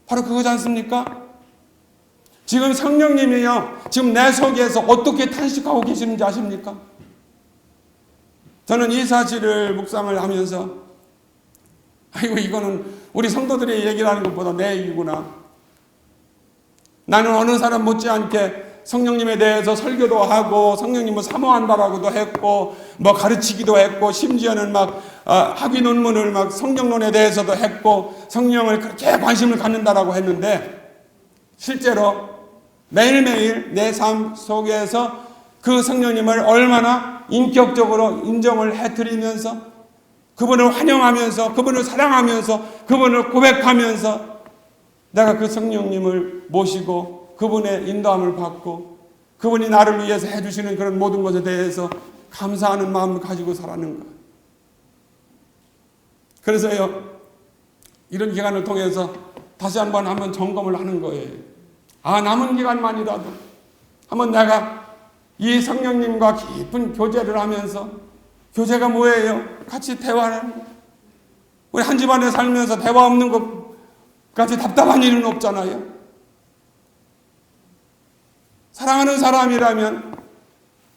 바로 그거지 않습니까? 지금 성령님이요, 지금 내 속에서 어떻게 탄식하고 계시는지 아십니까? 저는 이 사실을 묵상을 하면서 아이고, 이거는 우리 성도들의 얘기를 하는 것보다 내 얘기구나. 나는 어느 사람 못지않게 성령님에 대해서 설교도 하고 성령님을 사모한다라고도 했고 뭐 가르치기도 했고 심지어는 막 학위 논문을 막 성경론에 대해서도 했고 성령을 그렇게 관심을 갖는다라고 했는데 실제로 매일매일 내 삶 속에서 그 성령님을 얼마나 인격적으로 인정을 해드리면서 그분을 환영하면서 그분을 사랑하면서 그분을 고백하면서 내가 그 성령님을 모시고 그분의 인도함을 받고 그분이 나를 위해서 해주시는 그런 모든 것에 대해서 감사하는 마음을 가지고 살아가는 거예요. 그래서요, 이런 기간을 통해서 다시 한번 점검을 하는 거예요. 남은 기간만이라도 한번 내가 이 성령님과 깊은 교제를 하면서, 교제가 뭐예요? 같이 대화하는 거예요. 우리 한 집안에 살면서 대화 없는 것까지 답답한 일은 없잖아요. 사랑하는 사람이라면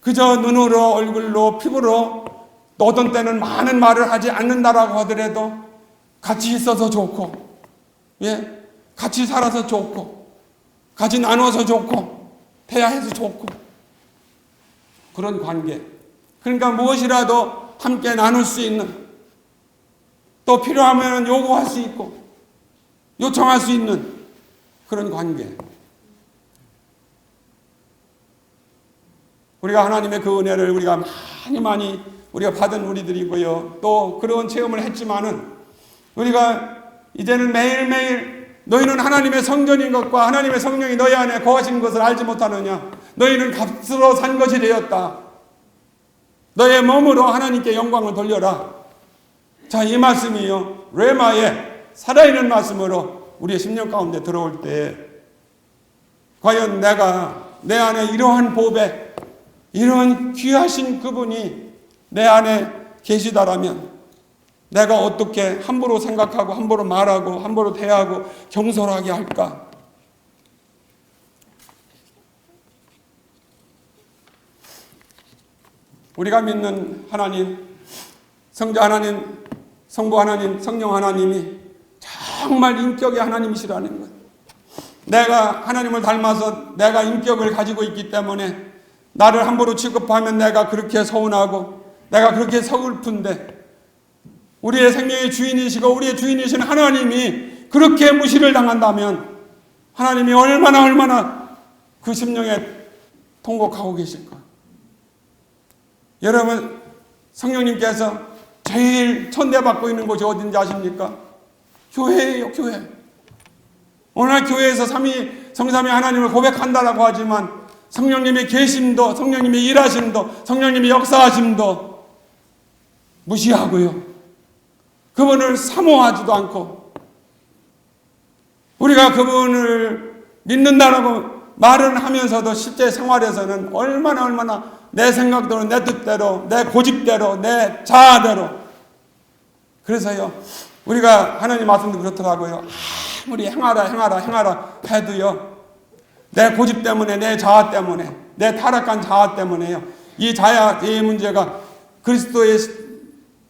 그저 눈으로, 얼굴로, 피부로, 또 어떤 때는 많은 말을 하지 않는다라고 하더라도 같이 있어서 좋고, 같이 살아서 좋고, 같이 나눠서 좋고, 대화해서 좋고, 그런 관계. 그러니까 무엇이라도 함께 나눌 수 있는, 또 필요하면 요구할 수 있고, 요청할 수 있는 그런 관계. 우리가 하나님의 그 은혜를 우리가 많이 우리가 받은 우리들이고요. 또 그런 체험을 했지만은 우리가 이제는 매일매일 너희는 하나님의 성전인 것과 하나님의 성령이 너희 안에 거하신 것을 알지 못하느냐? 너희는 값으로 산 것이 되었다. 너의 몸으로 하나님께 영광을 돌려라. 자, 이 말씀이요, 레마의 살아있는 말씀으로 우리의 심령 가운데 들어올 때 과연 내가 내 안에 이러한 보배, 이런 귀하신 그분이 내 안에 계시다라면 내가 어떻게 함부로 생각하고 함부로 말하고 함부로 대하고 경솔하게 할까? 우리가 믿는 하나님, 성자 하나님, 성부 하나님, 성령 하나님이 정말 인격의 하나님이시라는 것. 내가 하나님을 닮아서 내가 인격을 가지고 있기 때문에 나를 함부로 취급하면 내가 그렇게 서운하고 내가 그렇게 서글픈데, 우리의 생명의 주인이시고 우리의 주인이신 하나님이 그렇게 무시를 당한다면 하나님이 얼마나 그 심령에 통곡하고 계실까? 여러분, 성령님께서 제일 천대받고 있는 곳이 어딘지 아십니까? 교회예요, 교회. 오늘 교회에서 성삼위 하나님을 고백한다라고 하지만 성령님의 계심도, 성령님의 일하심도, 성령님의 역사하심도 무시하고요. 그분을 사모하지도 않고, 우리가 그분을 믿는다라고 말은 하면서도 실제 생활에서는 얼마나 내 생각대로, 내 뜻대로, 내 고집대로, 내 자아대로. 그래서요, 우리가 하나님 말씀도 그렇더라고요. 아무리 행하라 해도요, 내 고집 때문에, 내 자아 때문에, 내 타락한 자아 때문에요, 이 자아의 문제가 그리스도의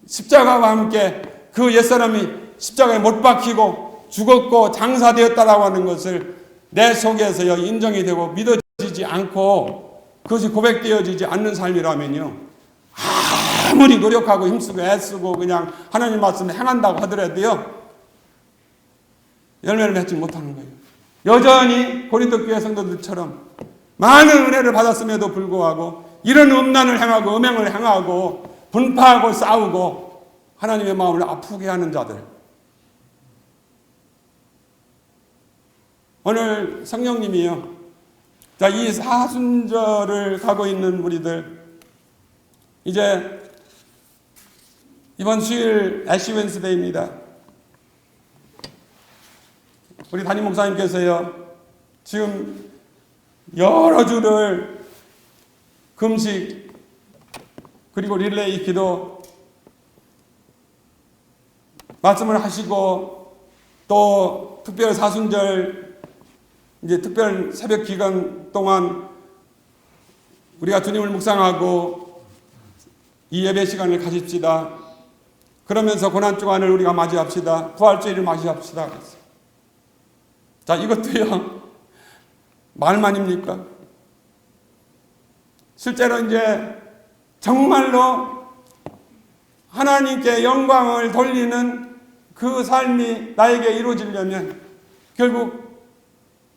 십자가와 함께 그 옛사람이 십자가에 못 박히고 죽었고 장사되었다라고 하는 것을 내 속에서요 인정이 되고 믿어지지 않고 그것이 고백되어지지 않는 삶이라면요, 아무리 노력하고 힘쓰고 애쓰고 그냥 하나님 말씀을 행한다고 하더라도요 열매를 맺지 못하는 거예요. 여전히 고린도 교회 성도들처럼 많은 은혜를 받았음에도 불구하고 이런 음란을 행하고 음행을 행하고 분파하고 싸우고 하나님의 마음을 아프게 하는 자들. 오늘 성령님이요, 자, 이 사순절을 가고 있는 우리들, 이제 이번 수요일 애쉬 웬스데이입니다. 우리 담임 목사님께서요 지금 여러 주를 금식 그리고 릴레이 기도 말씀을 하시고, 또 특별 사순절 이제 특별 새벽 기간 동안 우리가 주님을 묵상하고 이 예배 시간을 가집시다. 그러면서 고난 주간을 우리가 맞이합시다. 부활주일을 맞이합시다. 자, 이것도요 말만입니까? 실제로 이제 정말로 하나님께 영광을 돌리는 그 삶이 나에게 이루어지려면 결국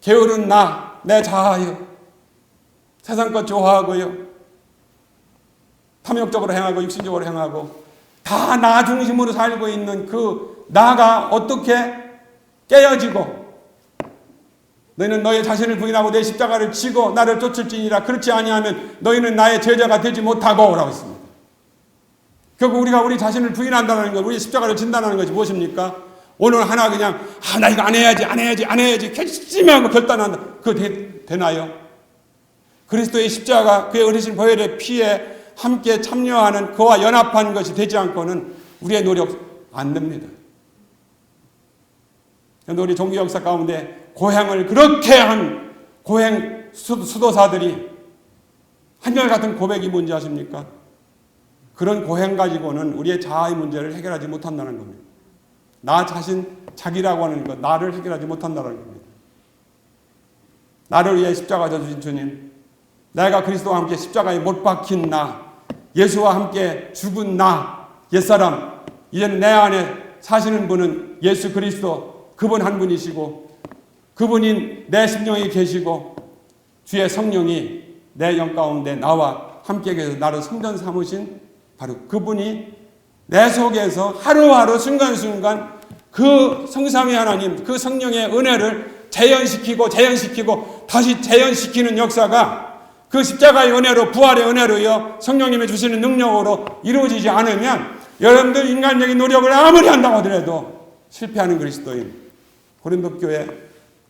게으른 나, 내 자아요, 세상 것 좋아하고요, 탐욕적으로 행하고 육신적으로 행하고 다 나 중심으로 살고 있는 그 나가 어떻게 깨어지고, 너희는 너희 자신을 부인하고 내 십자가를 지고 나를 쫓을지니라. 그렇지 아니하면 너희는 나의 제자가 되지 못하고 라고 했습니다. 결국 우리가 우리 자신을 부인한다는 것, 우리 십자가를 진다는 것이 무엇입니까? 오늘 하나 그냥 나 이거 안 해야지 결심하고 결단한다. 그거 되나요? 그리스도의 십자가, 그의 어리신 보혈의 피에 함께 참여하는 그와 연합한 것이 되지 않고는 우리의 노력 안 됩니다. 우리 종교 역사 가운데 고행을 그렇게 한 고행 수도사들이 한결같은 고백이 뭔지 아십니까? 그런 고행 가지고는 우리의 자아의 문제를 해결하지 못한다는 겁니다. 나 자신, 자기라고 하는 것, 나를 해결하지 못한다는 겁니다. 나를 위해 십자가 져주신 주님, 내가 그리스도와 함께 십자가에 못 박힌 나, 예수와 함께 죽은 나, 옛사람, 이제는 내 안에 사시는 분은 예수 그리스도, 그분 한 분이시고 그분이 내 심령에 계시고 주의 성령이 내 영 가운데 나와 함께 계셔서 나를 성전 삼으신 바로 그분이 내 속에서 하루하루 순간순간 그 성삼위 하나님, 그 성령의 은혜를 재현시키고 다시 재현시키는 역사가 그 십자가의 은혜로, 부활의 은혜로요, 성령님이 주시는 능력으로 이루어지지 않으면 여러분들 인간적인 노력을 아무리 한다고 하더라도 실패하는 그리스도인, 고린도 교회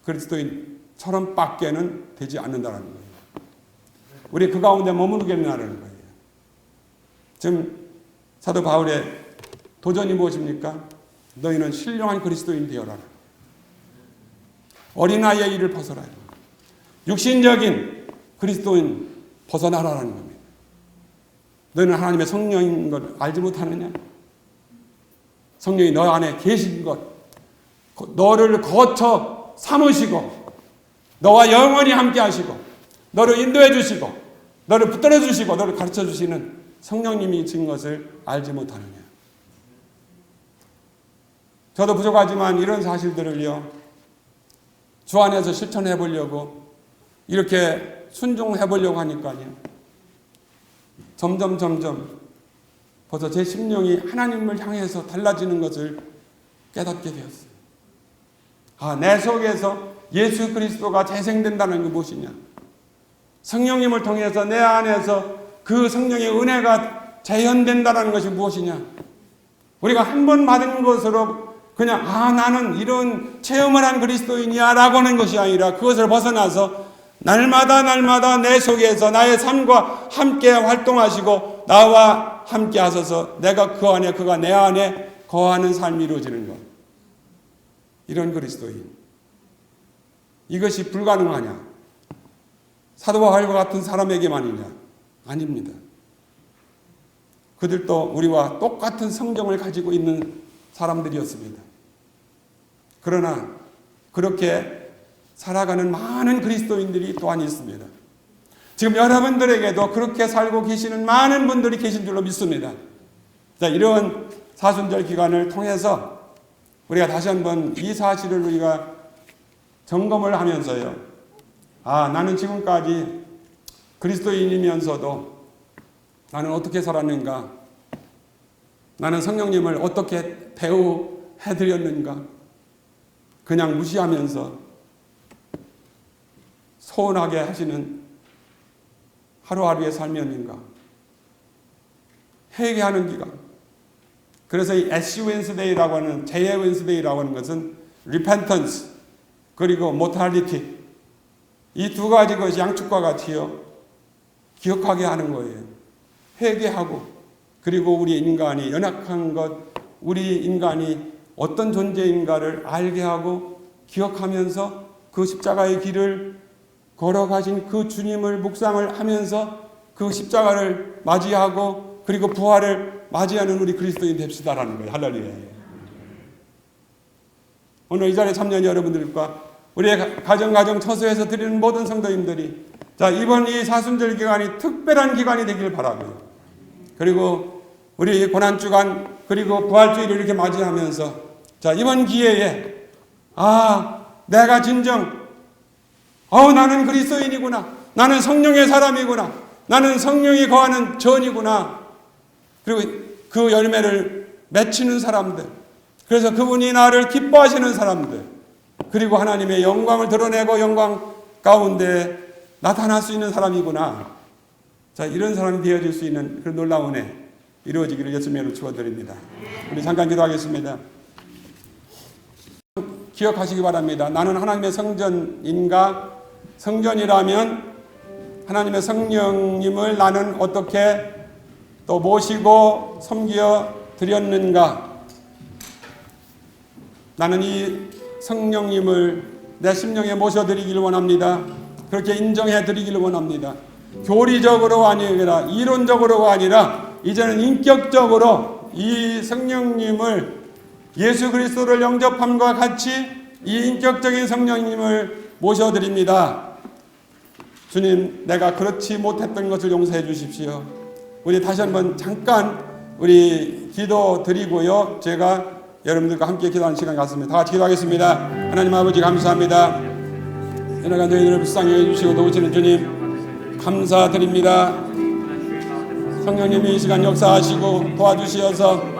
그리스도인처럼 밖에는 되지 않는다는 거예요. 우리 그 가운데 머무르겠냐는 거예요. 지금 사도 바울의 도전이 무엇입니까? 너희는 신령한 그리스도인 되어라. 어린아이의 일을 벗어라. 육신적인 그리스도인 벗어나라는 겁니다. 너희는 하나님의 성령인 걸 알지 못하느냐? 성령이 너 안에 계신 것, 너를 거쳐 삼으시고 너와 영원히 함께 하시고 너를 인도해 주시고 너를 붙들어 주시고 너를 가르쳐 주시는 성령님이 있는 것을 알지 못하느냐? 저도 부족하지만 이런 사실들을요, 주 안에서 실천해 보려고 이렇게 순종해 보려고 하니까요, 점점 벌써 제 심령이 하나님을 향해서 달라지는 것을 깨닫게 되었어요. 아, 내 속에서 예수 그리스도가 재생된다는 게 무엇이냐? 성령님을 통해서 내 안에서 그 성령의 은혜가 재현된다는 것이 무엇이냐? 우리가 한 번 받은 것으로 그냥 나는 이런 체험을 한 그리스도인이야 라고 하는 것이 아니라 그것을 벗어나서 날마다 내 속에서 나의 삶과 함께 활동하시고 나와 함께 하셔서 내가 그 안에 그가 내 안에 거하는 삶이 이루어지는 것. 이런 그리스도인. 이것이 불가능하냐? 사도 바울과 같은 사람에게만이냐? 아닙니다. 그들도 우리와 똑같은 성경을 가지고 있는 사람들이었습니다. 그러나 그렇게 살아가는 많은 그리스도인들이 또한 있습니다. 지금 여러분들에게도 그렇게 살고 계시는 많은 분들이 계신 줄로 믿습니다. 자, 이런 사순절 기간을 통해서 우리가 다시 한번 이 사실을 우리가 점검을 하면서요, 나는 지금까지 그리스도인이면서도 나는 어떻게 살았는가? 나는 성령님을 어떻게 대우해드렸는가? 그냥 무시하면서 소원하게 하시는 하루하루의 삶이었는가? 회개하는 기간. 그래서 이 애쉬 웬스데이라고 하는, 재해 웬스데이라고 하는 것은 repentance 그리고 mortality, 이 두 가지 것이 양축과 같이요, 기억하게 하는 거예요. 회개하고, 그리고 우리 인간이 연약한 것, 우리 인간이 어떤 존재인가를 알게 하고 기억하면서 그 십자가의 길을 걸어가신 그 주님을 묵상을 하면서 그 십자가를 맞이하고 그리고 부활을 맞이하는 우리 그리스도인 됩시다라는 거예요. 할렐루야. 오늘 이 자리에 참여한 여러분들과 우리의 가정 처소에서 드리는 모든 성도님들이, 자, 이번 이 사순절 기간이 특별한 기간이 되길 바라고요. 그리고 우리 고난주간 그리고 부활주의를 이렇게 맞이하면서, 자, 이번 기회에 내가 진정 나는 그리스도인이구나, 나는 성령의 사람이구나, 나는 성령이 거하는 전이구나, 그리고 그 열매를 맺히는 사람들, 그래서 그분이 나를 기뻐하시는 사람들, 그리고 하나님의 영광을 드러내고 영광 가운데 나타날 수 있는 사람이구나. 자, 이런 사람이 되어질 수 있는 그런 놀라운 은혜 이루어지기를 예수님의 이름으로 축원드립니다. 우리 잠깐 기도하겠습니다. 기억하시기 바랍니다. 나는 하나님의 성전인가? 성전이라면 하나님의 성령님을 나는 어떻게 또 모시고 섬겨 드렸는가? 나는 이 성령님을 내 심령에 모셔드리기를 원합니다. 그렇게 인정해 드리기를 원합니다. 교리적으로 아니라 이론적으로가 아니라 이제는 인격적으로 이 성령님을, 예수 그리스도를 영접함과 같이 이 인격적인 성령님을 모셔드립니다. 주님, 내가 그렇지 못했던 것을 용서해 주십시오. 우리 다시 한번 잠깐 우리 기도 드리고요, 제가 여러분들과 함께 기도하는 시간 같습니다. 다 같이 기도하겠습니다. 하나님 아버지 감사합니다. 여러분 저희들을 불쌍히 해주시고 도우시는 주님 감사드립니다. 성령님이 이 시간 역사하시고 도와주시어서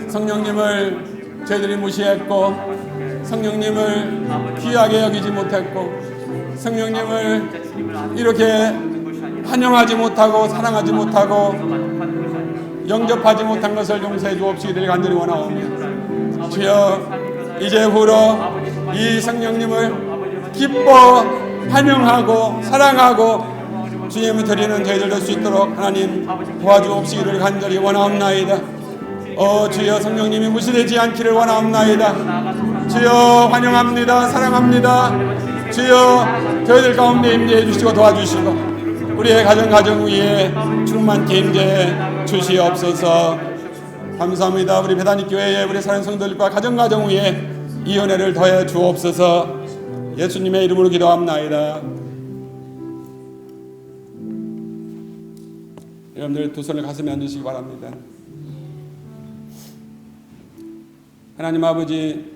성령님을 저희들이 무시했고, 성령님을 귀하게 여기지 못했고, 성령님을 이렇게 환영하지 못하고 사랑하지 못하고 영접하지 못한 것을 용서해 주옵시기를 간절히 원하오며, 주여 이제 후로 이 성령님을 기뻐 환영하고 사랑하고 주님을 드리는 저희들 될 수 있도록 하나님 도와주옵시기를 간절히 원하옵나이다. 주여 성령님이 무시되지 않기를 원하옵나이다. 주여 환영합니다. 사랑합니다. 주여 저희들 가운데 임재해 주시고 도와주시고 우리의 가정 위에 충만케 임재해 주시옵소서. 감사합니다. 우리 배단위 교회에 우리 사랑 성도들과 가정 위에 이 은혜를 더해 주옵소서. 예수님의 이름으로 기도합나이다. 여러분들 두 손을 가슴에 얹으시기 바랍니다. 하나님 아버지,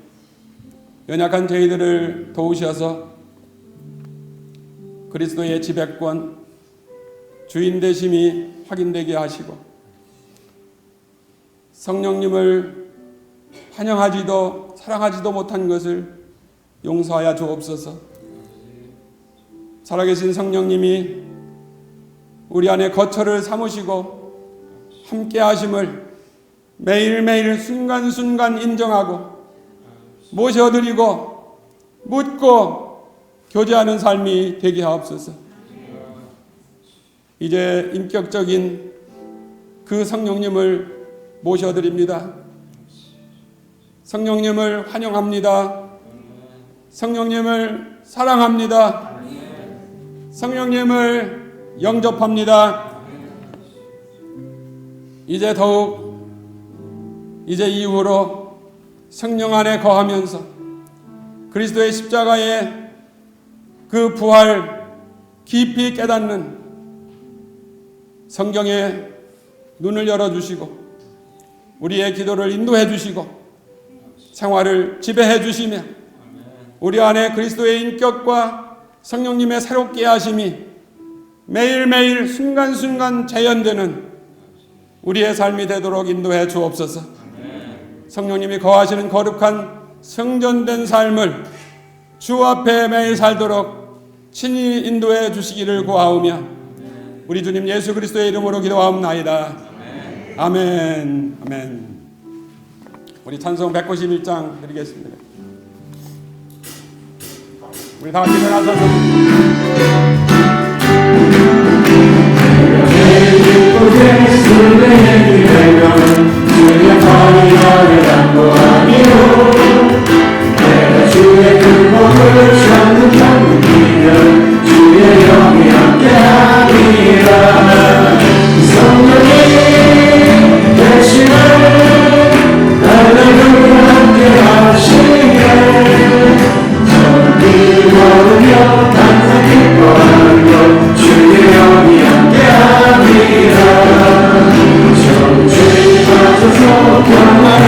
연약한 저희들을 도우셔서 그리스도의 지배권, 주인 되심이 확인되게 하시고 성령님을 환영하지도 사랑하지도 못한 것을 용서하여 주옵소서. 살아계신 성령님이 우리 안에 거처를 삼으시고 함께 하심을 매일매일 순간순간 인정하고 모셔드리고 묻고 교제하는 삶이 되게 하옵소서. 이제 인격적인 그 성령님을 모셔드립니다. 성령님을 환영합니다. 성령님을 사랑합니다. 성령님을 영접합니다. 이제 더욱 이제 이후로 성령 안에 거하면서 그리스도의 십자가의 그 부활 깊이 깨닫는 성경의 눈을 열어주시고 우리의 기도를 인도해 주시고 생활을 지배해 주시며 우리 안에 그리스도의 인격과 성령님의 새롭게 하심이 매일매일 순간순간 재현되는 우리의 삶이 되도록 인도해 주옵소서. 성령님이 거하시는 거룩한 성전된 삶을 주 앞에 매일 살도록 친히 인도해 주시기를 구하오며 우리 주님 예수 그리스도의 이름으로 기도하옵나이다. 아멘. 아멘. 우리 찬송 191장 드리겠습니다. 우리 다 같이 일어나서서 주의 그 복을 찾는 자는 주의 영이 함께하리라. 성령이 대신에 날들과 함께하시네. 정을 걸으며 항상 기뻐하는 것 주의 영이 함께하리라. 정죄 빠져서 평안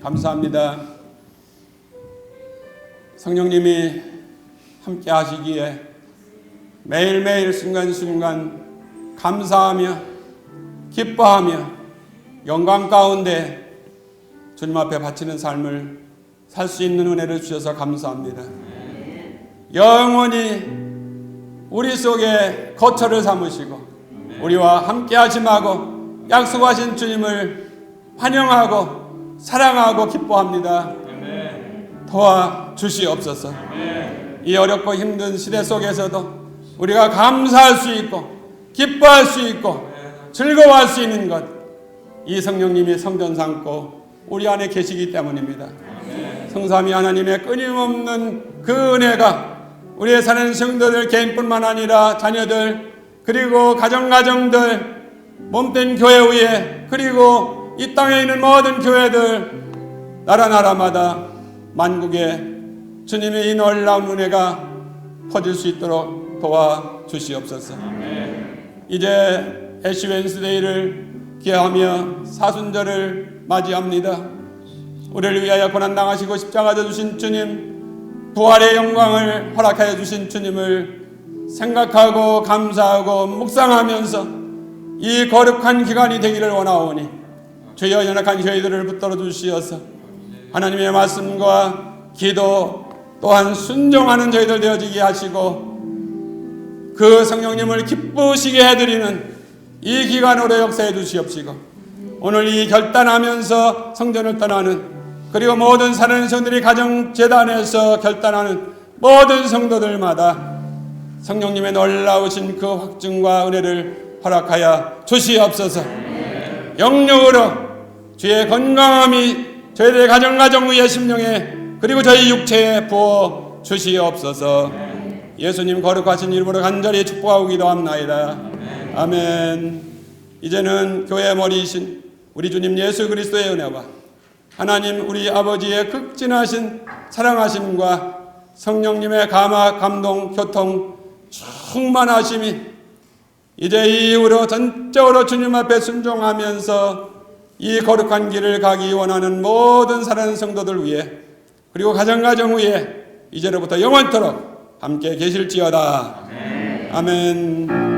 감사합니다. 성령님이 함께 하시기에 매일매일 순간순간 감사하며 기뻐하며 영광 가운데 주님 앞에 바치는 삶을 살 수 있는 은혜를 주셔서 감사합니다. 영원히 우리 속에 거처를 삼으시고 우리와 함께 하심하고 약속하신 주님을 환영하고 사랑하고 기뻐합니다. 도와주시옵소서. 이 어렵고 힘든 시대 속에서도 우리가 감사할 수 있고 기뻐할 수 있고 즐거워할 수 있는 것, 이 성령님이 성전 삼고 우리 안에 계시기 때문입니다. 성삼위 하나님의 끊임없는 그 은혜가 우리의 사는 성도들 개인뿐만 아니라 자녀들, 그리고 가정들, 몸된 교회 위에, 그리고 이 땅에 있는 모든 교회들, 나라마다 만국에 주님의 이 놀라운 은혜가 퍼질 수 있도록 도와주시옵소서. 이제 애쉬 웬스데이를 기하며 사순절을 맞이합니다. 우리를 위하여 고난당하시고 십자가져 주신 주님, 부활의 영광을 허락하여 주신 주님을 생각하고 감사하고 묵상하면서 이 거룩한 기간이 되기를 원하오니 주여 연약한 저희들을 붙들어 주시어서 하나님의 말씀과 기도 또한 순종하는 저희들 되어지게 하시고 그 성령님을 기쁘시게 해드리는 이 기간으로 역사해 주시옵시고 오늘 이 결단하면서 성전을 떠나는, 그리고 모든 사는 성들이 가정재단에서 결단하는 모든 성도들마다 성령님의 놀라우신 그 확증과 은혜를 허락하여 주시옵소서. 영육으로 주의 건강함이 저희들의 가정 위에 심령에 그리고 저희 육체에 부어 주시옵소서. 예수님 거룩하신 이름으로 간절히 축복하고 기도합나이다. 아멘. 이제는 교회의 머리이신 우리 주님 예수 그리스도의 은혜와 하나님 우리 아버지의 극진하신 사랑하심과 성령님의 감화, 감동, 교통, 충만하심이 이제 이후로 전적으로 주님 앞에 순종하면서 이 거룩한 길을 가기 원하는 모든 사랑하는 성도들 위해, 그리고 가정 위에 이제로부터 영원토록 함께 계실지어다. 아멘.